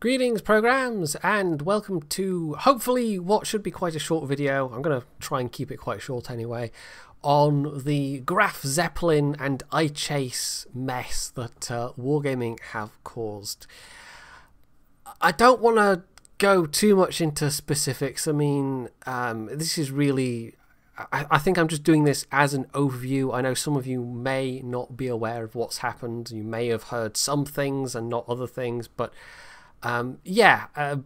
Greetings programs and welcome to hopefully what should be quite a short video. I'm going to try and keep it quite short anyway, on the Graf Zeppelin and IChase mess that Wargaming have caused. I don't want to go too much into specifics. I mean, this is really... I think I'm just doing this as an overview. I know some of you may not be aware of what's happened. You may have heard some things and not other things, but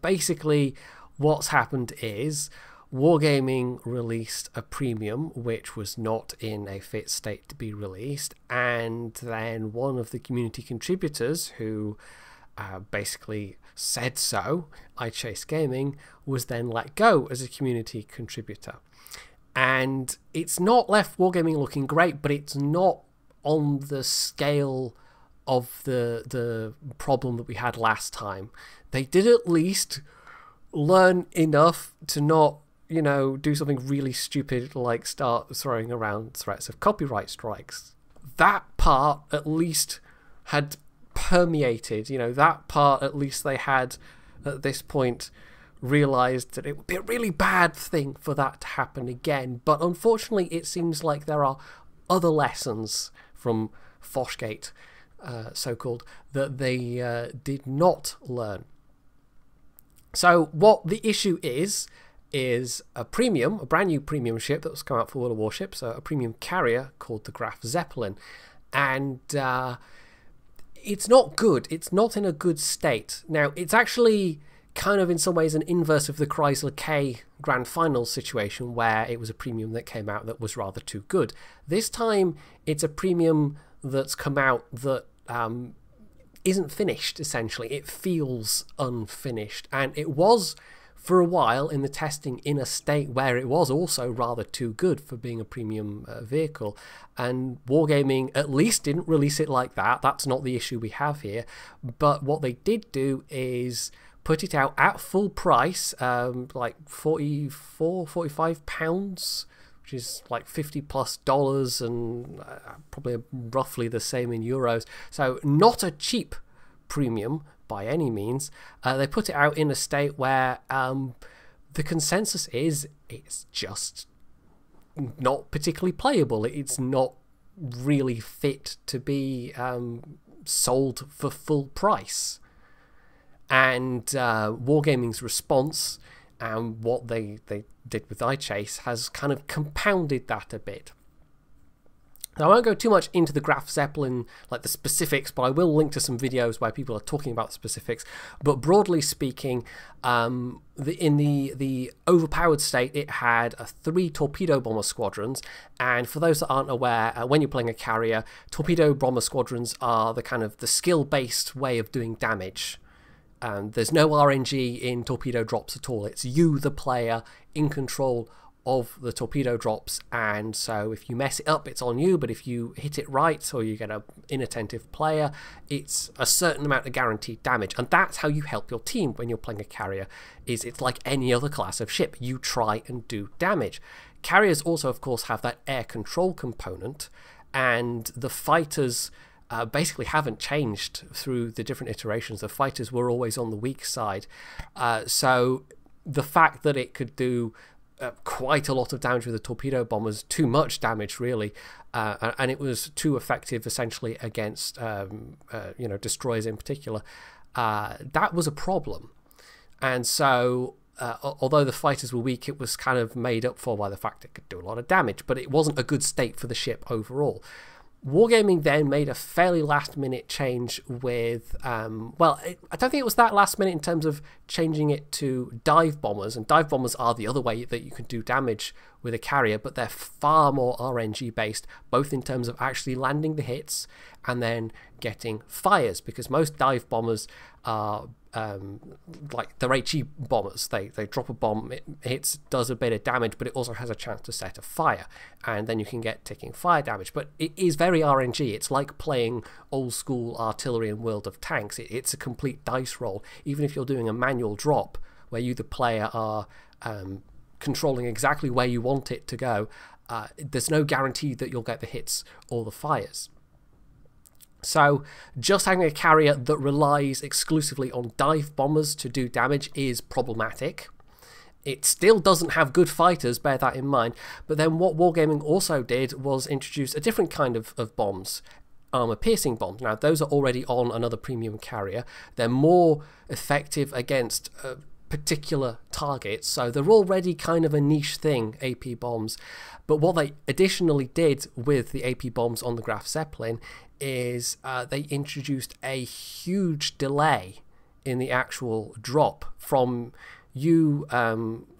basically what's happened is Wargaming released a premium which was not in a fit state to be released, and then one of the community contributors who basically said so, IChase Gaming, was then let go as a community contributor. And it's not left Wargaming looking great, but it's not on the scale of the problem that we had last time. They did at least learn enough to not, do something really stupid like start throwing around threats of copyright strikes. That part at least had permeated, that part at least they had at this point realized that it would be a really bad thing for that to happen again. But unfortunately, it seems like there are other lessons from Foshgate, so-called, that they did not learn. So what the issue is a premium, a brand new premium ship that was come out for World of Warships, a premium carrier called the Graf Zeppelin. And it's not good. It's not in a good state. Now, it's actually kind of in some ways an inverse of the Chrysler K Grand Final situation, where it was a premium that came out that was rather too good. This time it's a premium that's come out that isn't finished, essentially. It feels unfinished, and it was for a while in the testing in a state where it was also rather too good for being a premium vehicle. And Wargaming at least didn't release it like that. That's not the issue we have here. But what they did do is put it out at full price, like £45, which is like $50+ and probably roughly the same in euros. So not a cheap premium by any means. They put it out in a state where the consensus is it's just not particularly playable. It's not really fit to be sold for full price. And Wargaming's response and what they did with IChase has kind of compounded that a bit. Now, I won't go too much into the Graf Zeppelin, like the specifics, but I will link to some videos where people are talking about the specifics. But broadly speaking, in the overpowered state, it had 3 torpedo bomber squadrons. And for those that aren't aware, when you're playing a carrier, torpedo bomber squadrons are the kind of the skill-based way of doing damage. There's no RNG in torpedo drops at all. It's you, the player, in control of the torpedo drops, and so if you mess it up, it's on you, but if you hit it right or you get an inattentive player, it's a certain amount of guaranteed damage. And that's how you help your team when you're playing a carrier. It's like any other class of ship. You try and do damage. Carriers also, of course, have that air control component, and the fighters basically haven't changed through the different iterations. The fighters were always on the weak side. So the fact that it could do quite a lot of damage with the torpedo bombers, too much damage really, and it was too effective essentially against destroyers in particular, that was a problem. And so although the fighters were weak, it was kind of made up for by the fact it could do a lot of damage, but it wasn't a good state for the ship overall. Wargaming then made a fairly last-minute change with, I don't think it was that last minute in terms of changing it to dive bombers, and dive bombers are the other way that you can do damage with a carrier, but they're far more RNG based, both in terms of actually landing the hits and then getting fires, because most dive bombers are like they're HE bombers. They drop a bomb, it hits, does a bit of damage, but it also has a chance to set a fire, and then you can get ticking fire damage. But it is very RNG. It's like playing old school artillery in World of Tanks. It's a complete dice roll. Even if you're doing a manual drop where you, the player, are controlling exactly where you want it to go, there's no guarantee that you'll get the hits or the fires. So just having a carrier that relies exclusively on dive bombers to do damage is problematic. It still doesn't have good fighters, bear that in mind. But then what Wargaming also did was introduce a different kind of bombs, armor-piercing bombs. Now, those are already on another premium carrier. They're more effective against particular targets, so they're already kind of a niche thing, AP bombs. But what they additionally did with the AP bombs on the Graf Zeppelin is they introduced a huge delay in the actual drop from you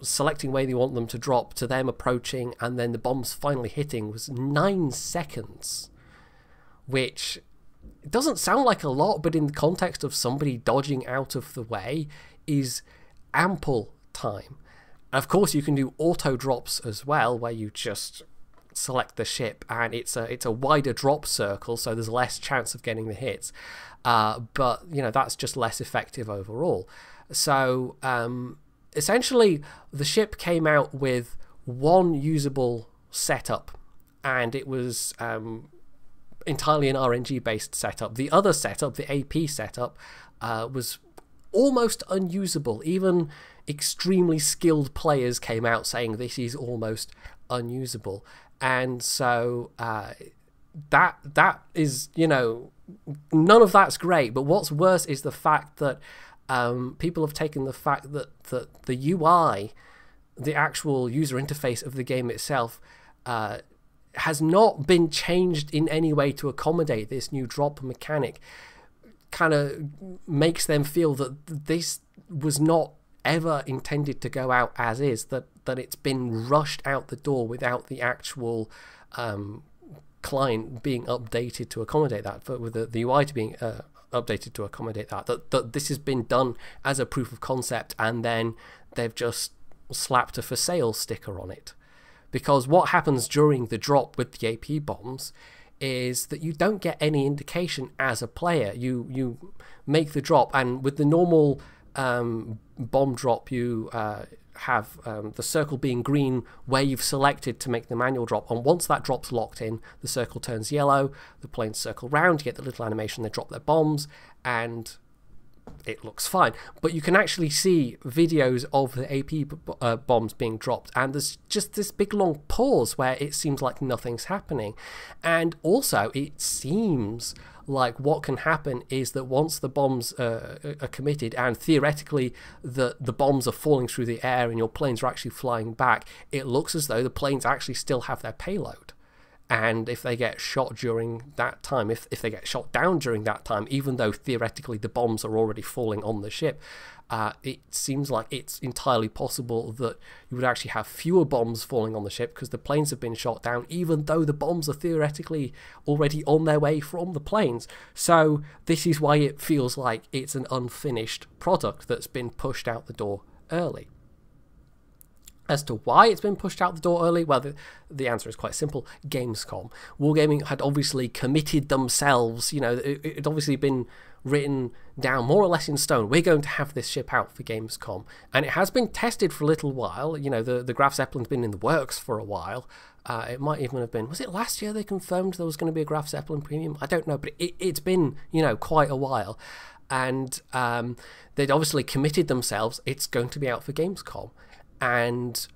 selecting where you want them to drop to them approaching and then the bombs finally hitting was 9 seconds, which doesn't sound like a lot, but in the context of somebody dodging out of the way is ample time. Of course, you can do auto drops as well, where you just select the ship and it's a wider drop circle, so there's less chance of getting the hits. But you know, that's just less effective overall. So essentially, the ship came out with one usable setup, and it was entirely an RNG-based setup. The other setup, the AP setup, was almost unusable. Even extremely skilled players came out saying this is almost unusable. And so that is, you know, none of that's great. But what's worse is the fact that people have taken the fact that the UI, the actual user interface of the game itself, has not been changed in any way to accommodate this new drop mechanic. Kind of makes them feel that this was not ever intended to go out as is, that it's been rushed out the door without the actual client being updated to accommodate that, with the UI to being updated to accommodate that this has been done as a proof of concept and then they've just slapped a for sale sticker on it. Because what happens during the drop with the AP bombs is that you don't get any indication as a player. You make the drop, and with the normal bomb drop, you have the circle being green where you've selected to make the manual drop, and once that drop's locked in, the circle turns yellow, the planes circle round, you get the little animation, they drop their bombs, and it looks fine. But you can actually see videos of the AP bombs being dropped, and there's just this big long pause where it seems like nothing's happening. And also it seems like what can happen is that once the bombs are committed, and theoretically the bombs are falling through the air and your planes are actually flying back, it looks as though the planes actually still have their payload. And if they get shot during that time, if they get shot down during that time, even though theoretically the bombs are already falling on the ship, it seems like it's entirely possible that you would actually have fewer bombs falling on the ship because the planes have been shot down, even though the bombs are theoretically already on their way from the planes. So this is why it feels like it's an unfinished product that's been pushed out the door early. As to why it's been pushed out the door early, well, the answer is quite simple. Gamescom. Wargaming had obviously committed themselves, you know, it had obviously been written down more or less in stone. We're going to have this ship out for Gamescom. And it has been tested for a little while. You know, the Graf Zeppelin's been in the works for a while. It might even have been, was it last year they confirmed there was going to be a Graf Zeppelin Premium? I don't know, but it's been, you know, quite a while. And they'd obviously committed themselves, it's going to be out for Gamescom. And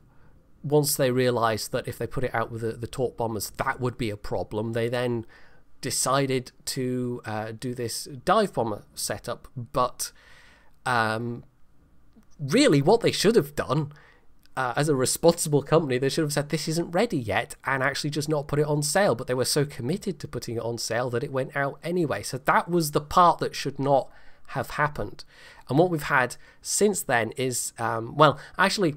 once they realised that if they put it out with the Torp bombers, that would be a problem, they then decided to do this dive bomber setup. But really what they should have done, as a responsible company, they should have said this isn't ready yet and actually just not put it on sale. But they were so committed to putting it on sale that it went out anyway. So that was the part that should not have happened. And what we've had since then is, well, actually,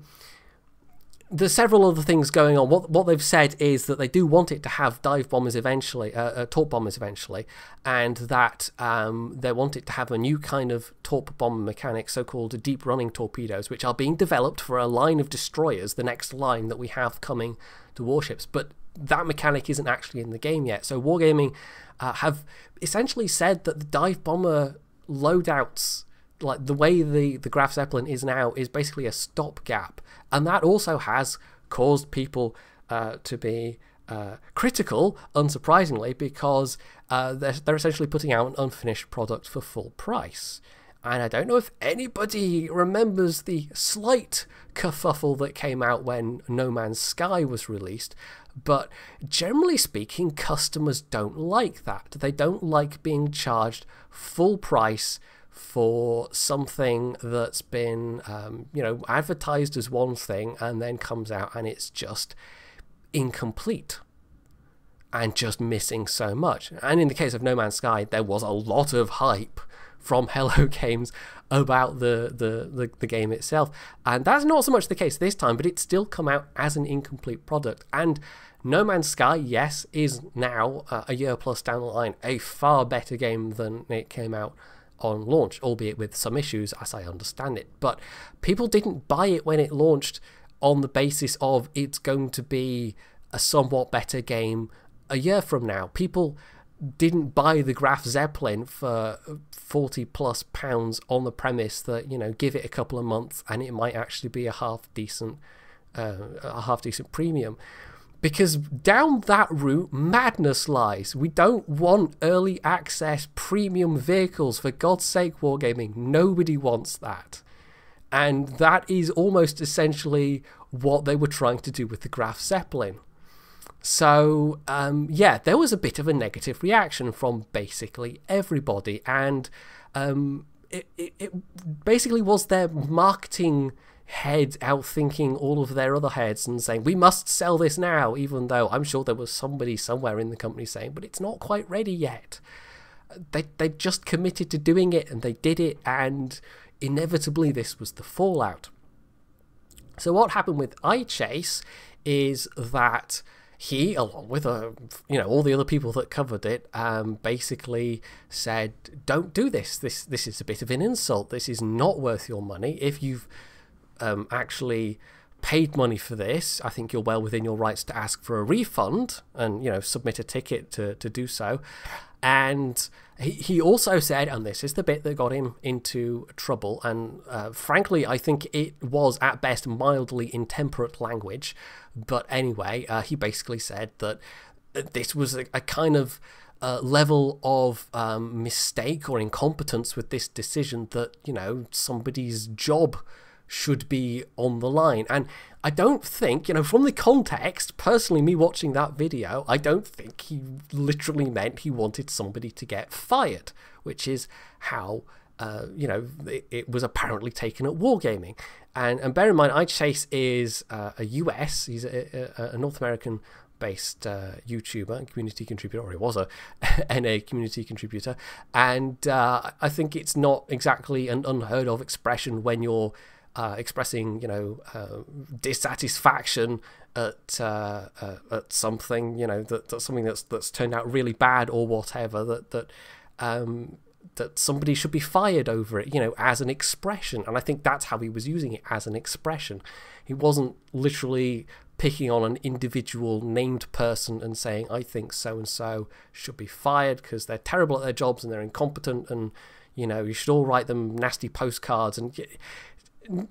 there's several other things going on. What they've said is that they do want it to have dive bombers eventually, torp bombers eventually, and that they want it to have a new kind of torp bomber mechanic, so-called deep running torpedoes, which are being developed for a line of destroyers, the next line that we have coming to warships. But that mechanic isn't actually in the game yet. So Wargaming have essentially said that the dive bomber loadouts, like the way the Graf Zeppelin is now, is basically a stopgap, and that also has caused people to be critical, unsurprisingly, because they're essentially putting out an unfinished product for full price. And I don't know if anybody remembers the slight kerfuffle that came out when No Man's Sky was released, but generally speaking, customers don't like that. They don't like being charged full price for something that's been, advertised as one thing and then comes out and it's just incomplete and just missing so much. And in the case of No Man's Sky, there was a lot of hype from Hello Games about the game itself, and that's not so much the case this time, but it's still come out as an incomplete product. And No Man's Sky, yes, is now a year plus down the line a far better game than it came out on launch, albeit with some issues as I understand it. But people didn't buy it when it launched on the basis of it's going to be a somewhat better game a year from now. People didn't buy the Graf Zeppelin for £40+ on the premise that, give it a couple of months and it might actually be a half decent premium. Because down that route, madness lies. We don't want early access premium vehicles, for God's sake, Wargaming. Nobody wants that. And that is almost essentially what they were trying to do with the Graf Zeppelin. So, there was a bit of a negative reaction from basically everybody. And it basically was their marketing head out thinking all of their other heads and saying, we must sell this now, even though I'm sure there was somebody somewhere in the company saying, but it's not quite ready yet. They just committed to doing it, and they did it, and inevitably this was the fallout. So what happened with IChase is that he, along with all the other people that covered it, basically said, don't do this. This is a bit of an insult. This is not worth your money. If you've actually paid money for this, I think you're well within your rights to ask for a refund and submit a ticket to do so. And he also said, and this is the bit that got him into trouble, and frankly I think it was at best mildly intemperate language, but anyway, he basically said that this was a kind of level of mistake or incompetence with this decision that somebody's job should be on the line. And I don't think, from the context, personally, me watching that video, I don't think he literally meant he wanted somebody to get fired, which is how, it was apparently taken at Wargaming. And bear in mind, iChase is a US, he's a North American based YouTuber, community contributor, or he was a NA community contributor, and I think it's not exactly an unheard of expression when you're expressing, dissatisfaction at something, that's something that's turned out really bad or whatever, that somebody should be fired over it, as an expression. And I think that's how he was using it, as an expression. He wasn't literally picking on an individual named person and saying, I think so and so should be fired because they're terrible at their jobs and they're incompetent, and you should all write them nasty postcards. And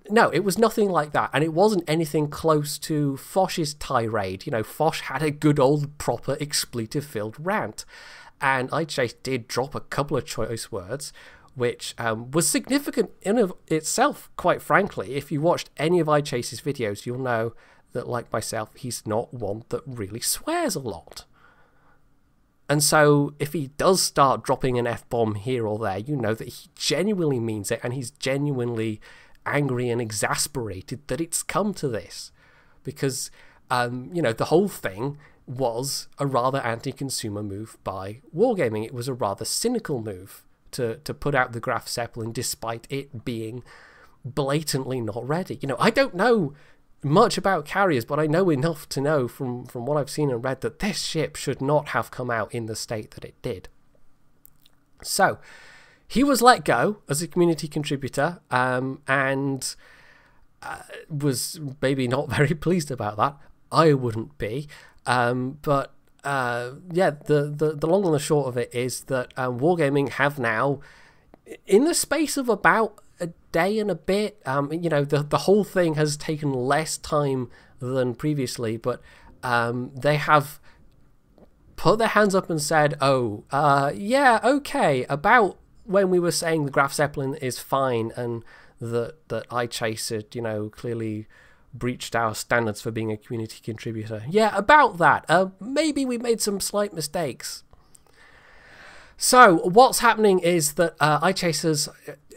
no, it was nothing like that, and it wasn't anything close to Fosh's tirade. Fosh had a good old proper expletive-filled rant, and iChase did drop a couple of choice words, which was significant in of itself, quite frankly. If you watched any of iChase's videos, you'll know that, like myself, he's not one that really swears a lot. And so if he does start dropping an F-bomb here or there, you know that he genuinely means it, and he's genuinely angry and exasperated that it's come to this, because the whole thing was a rather anti-consumer move by Wargaming. It was a rather cynical move to put out the Graf Zeppelin despite it being blatantly not ready. I don't know much about carriers, but I know enough to know from what I've seen and read that this ship should not have come out in the state that it did. So he was let go as a community contributor, and was maybe not very pleased about that. I wouldn't be. The long and the short of it is that Wargaming have now, in the space of about a day and a bit, the whole thing has taken less time than previously, but they have put their hands up and said, oh, yeah, okay, about when we were saying the Graf Zeppelin is fine and that IChase had, you know, clearly breached our standards for being a community contributor. Yeah, about that. Maybe we made some slight mistakes. So what's happening is that IChase has,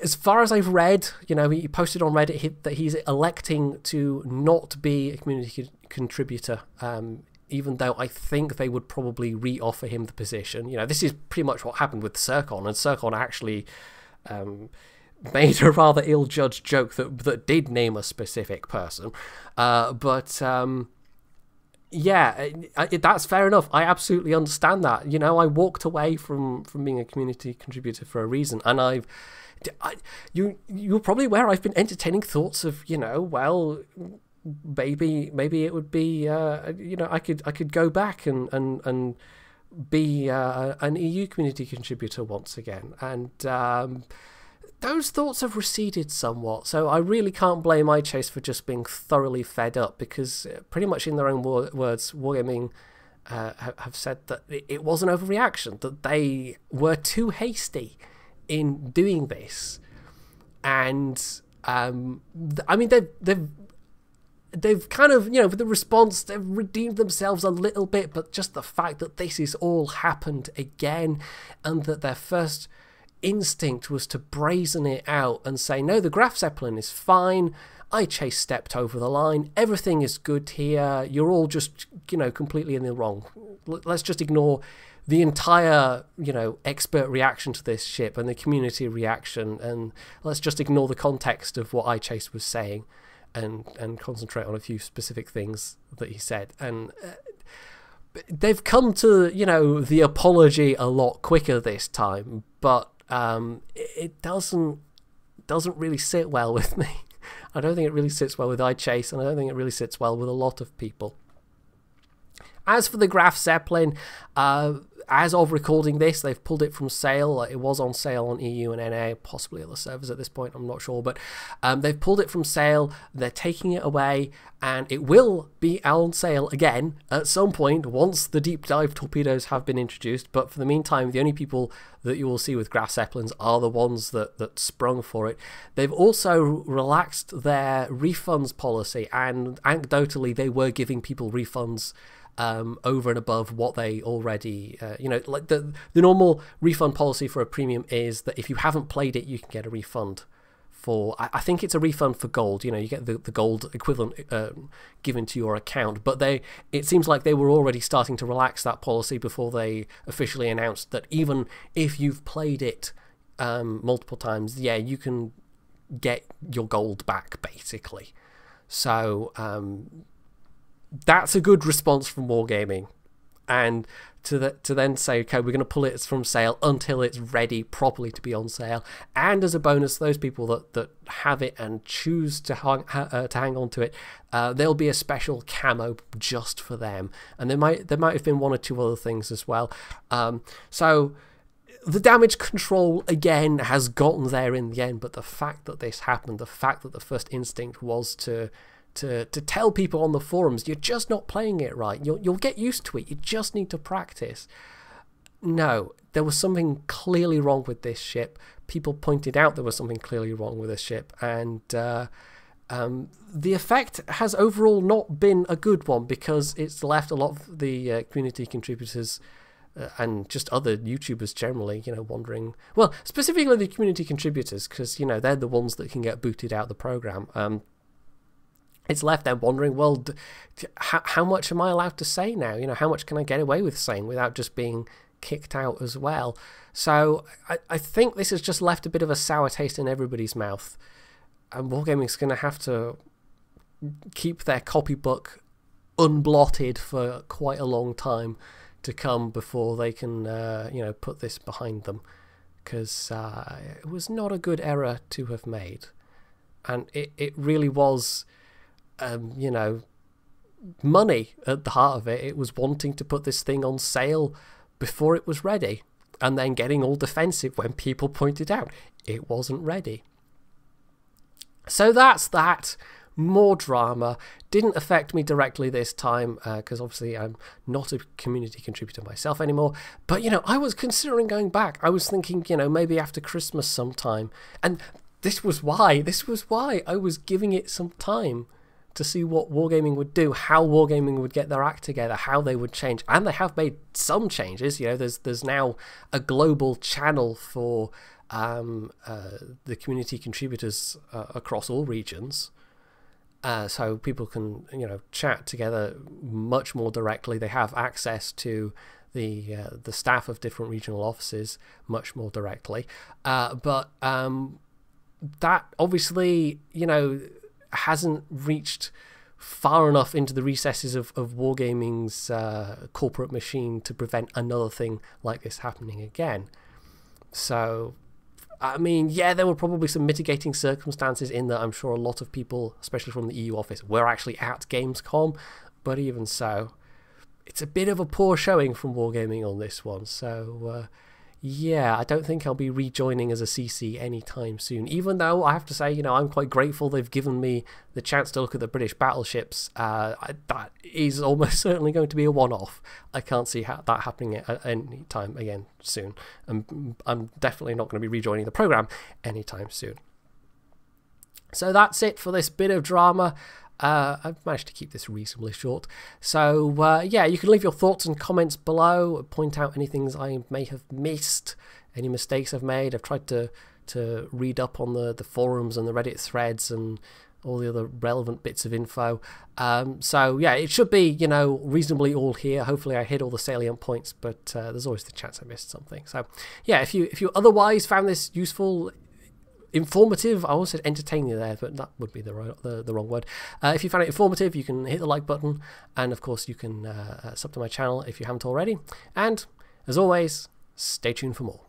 as far as I've read, you know, he posted on Reddit that he's electing to not be a community contributor, even though I think they would probably re-offer him the position. You know, this is pretty much what happened with Circon, and Circon actually made a rather ill-judged joke that did name a specific person. Yeah, that's fair enough. I absolutely understand that. You know, I walked away from being a community contributor for a reason, and you're probably aware I've been entertaining thoughts of, you know, well, maybe it would be, you know, I could go back and be an EU community contributor once again, and those thoughts have receded somewhat, so I really can't blame IChase for just being thoroughly fed up, because pretty much in their own words, Wargaming have said that it was an overreaction, that they were too hasty in doing this, and I mean they've kind of, you know, with the response, they've redeemed themselves a little bit, but just the fact that this has all happened again, and that their first instinct was to brazen it out and say, no, the Graf Zeppelin is fine, IChase stepped over the line, everything is good here, you're all just, you know, completely in the wrong. Let's just ignore the entire, you know, expert reaction to this ship and the community reaction, and let's just ignore the context of what IChase was saying and concentrate on a few specific things that he said. And they've come to, you know, the apology a lot quicker this time, but it doesn't really sit well with me. I don't think it really sits well with IChase, and I don't think it really sits well with a lot of people. As for the Graf Zeppelin, as of recording this, they've pulled it from sale. It was on sale on EU and NA, possibly other servers at this point, I'm not sure, but they've pulled it from sale, they're taking it away, and it will be on sale again at some point once the deep dive torpedoes have been introduced. But for the meantime, the only people that you will see with Graf Zeppelins are the ones that sprung for it. They've also relaxed their refunds policy, and anecdotally they were giving people refunds over and above what they already, you know, like the normal refund policy for a premium is that if you haven't played it, you can get a refund for, I think it's a refund for gold, you know, you get the gold equivalent given to your account, but it seems like they were already starting to relax that policy before they officially announced that even if you've played it multiple times, yeah, you can get your gold back, basically. So, that's a good response from Wargaming, and to then say, okay, we're going to pull it from sale until it's ready properly to be on sale, and as a bonus, those people that have it and choose to hang on to it, there'll be a special camo just for them, and there might have been one or two other things as well. So the damage control again has gotten there in the end, but the fact that this happened, the fact that the first instinct was to tell people on the forums, you're just not playing it right, you'll get used to it, you just need to practice. No, there was something clearly wrong with this ship. People pointed out there was something clearly wrong with this ship, and the effect has overall not been a good one, because it's left a lot of the community contributors and just other YouTubers generally, you know, wondering, well, specifically the community contributors, because, you know, they're the ones that can get booted out of the program. It's left them wondering, well, how much am I allowed to say now? You know, how much can I get away with saying without just being kicked out as well? So I think this has just left a bit of a sour taste in everybody's mouth, and Wargaming's going to have to keep their copybook unblotted for quite a long time to come before they can, you know, put this behind them, because it was not a good error to have made, and it really was. You know, money at the heart of it. It was wanting to put this thing on sale before it was ready, and then getting all defensive when people pointed out it wasn't ready. So that's that. more drama. Didn't affect me directly this time, because obviously I'm not a community contributor myself anymore. But, you know, I was considering going back. I was thinking, you know, maybe after Christmas sometime. And this was why I was giving it some time to see what Wargaming would do, how Wargaming would get their act together, how they would change. And they have made some changes. You know, there's now a global channel for the community contributors across all regions. So people can, you know, chat together much more directly. They have access to the staff of different regional offices much more directly. But that obviously, you know, hasn't reached far enough into the recesses of Wargaming's corporate machine to prevent another thing like this happening again. So, I mean, yeah, there were probably some mitigating circumstances in that I'm sure a lot of people, especially from the EU office, were actually at Gamescom, but even so, it's a bit of a poor showing from Wargaming on this one. So, yeah, I don't think I'll be rejoining as a CC anytime soon, even though I have to say, you know, I'm quite grateful they've given me the chance to look at the British battleships. That is almost certainly going to be a one-off. I can't see that happening at any time again soon. I'm definitely not going to be rejoining the program anytime soon. So that's it for this bit of drama. I've managed to keep this reasonably short. So, yeah, you can leave your thoughts and comments below. Point out any things I may have missed, any mistakes I've made. I've tried to read up on the forums and the Reddit threads and all the other relevant bits of info. So, yeah, it should be, you know, reasonably all here. Hopefully I hit all the salient points, but there's always the chance I missed something. So, yeah, if you otherwise found this useful, informative, I almost said entertaining there, but that would be the wrong word. If you found it informative, you can hit the like button, and of course you can sub to my channel if you haven't already. And as always, stay tuned for more.